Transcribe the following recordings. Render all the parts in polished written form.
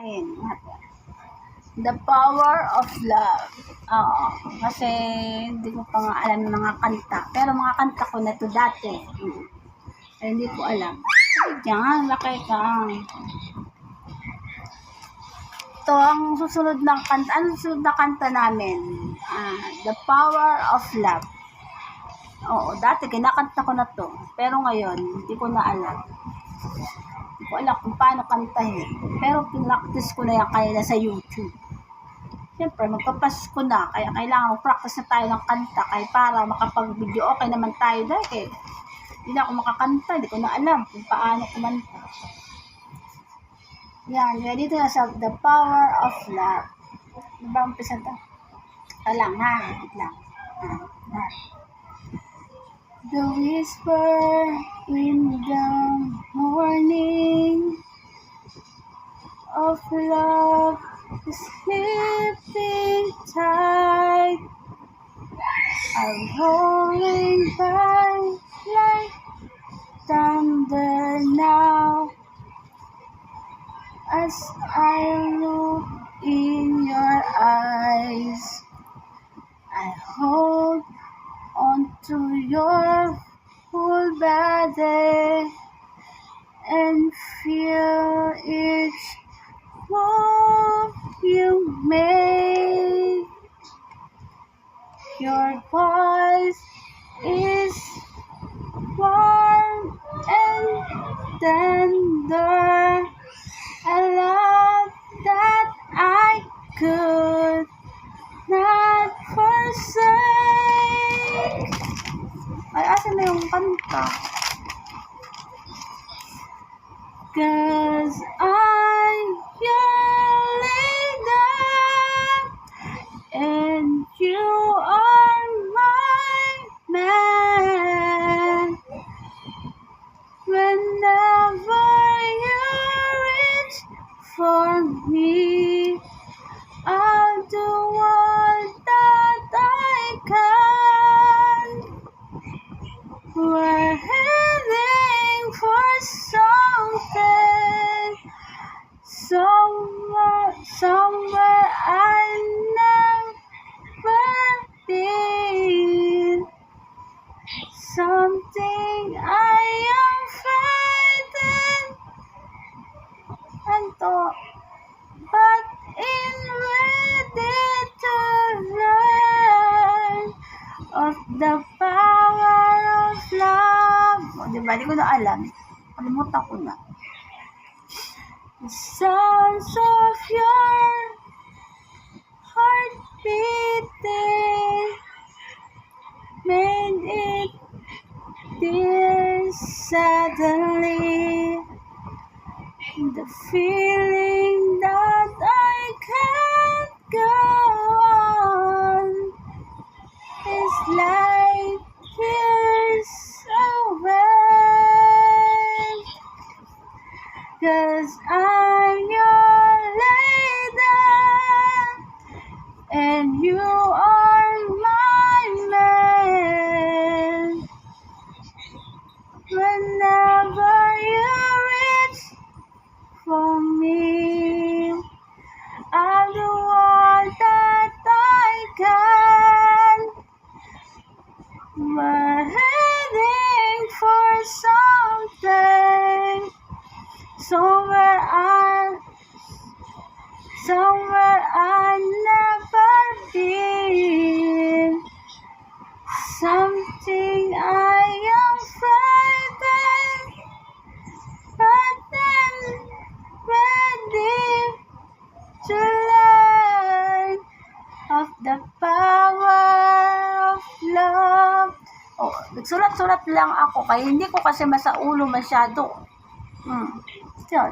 Ayun. The Power of Love. Oo. Kasi hindi ko pa nga alam ng mga kanta. Pero mga kanta ko na to dati. Ay, hindi ko alam. Diyan, laki ka. Ito ang susunod ng kanta. Ano susunod na kanta namin? The Power of Love. Oo, dati kinakanta ko na to. Pero ngayon, hindi ko na alam. Hindi ko alam kung paano kantahin. Pero pinractice ko na yan kaya sa YouTube. Siyempre, magpapasko na. Kaya kailangan mag-practice na tayo ng kanta. Kaya para makapag-video okay naman tayo dahil. Hindi na ako makakanta. Hindi ko na alam kung paano kumanta. Yan. Ready to na sa The Power of Love. Ano ba umpisa ito? Lang ha. Wait lang. The whisper in the morning of love is sleeping tight. I'm holding by like thunder now as I look in your eyes. I hold onto your whole body and feel each move you make. Your voice is warm and tender, a love that I could not forsake. Ay, asan na yung kanta? 'Cause I'm your leader and you are my man. Whenever you reach for me, I'll do all that I can. We're heading for something, somewhere I've never been, something I am fighting, but in ready to learn of the power of love. O, diba? Di ko na alam. Kalimutan ko na. The sounds of your heart beating made it clear suddenly. The feeling that I can't go on is like years away. 'Cause I'm your leader and you are my man. Whenever you reach for me, I'll do all that I can. We're heading for something, somewhere I've never been, something I am frightened, but then ready to learn of the power of love. Oh, nagsulat-sulat lang ako kaya hindi ko kasi masaulo masyado. Yun.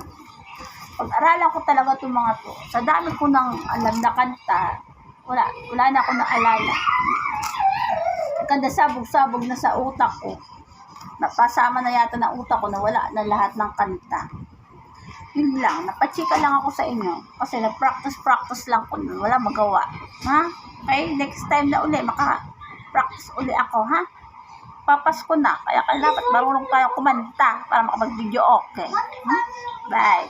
Pag-aralan ko talaga itong mga to. Sa dami ko nang alam na kanta, wala na ako naalala. Kanda sabog-sabog na sa utak ko. Napasama na yata ng utak ko na wala na lahat ng kanta. Yun lang, napachika lang ako sa inyo. Kasi na-practice lang ko nun. Wala magawa. Ha? Okay, next time na uli, maka-practice uli ako, ha? Papasko na. Kaya dapat marunong tayo kumanta para makapag-video okay. Bye.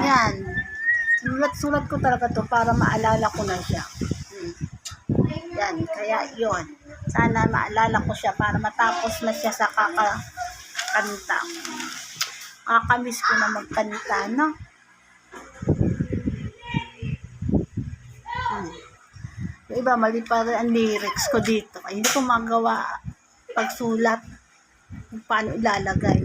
Yan. Sulat ko talaga to para maalala ko na siya. Yan, kaya yon. Sana maalala ko siya para matapos na siya sa kakanta. Kakamiss ko na magkanta, no? Yung iba, mali pa rin ang lyrics ko dito. Ay, hindi ko magawa pagsulat kung paano ilalagay.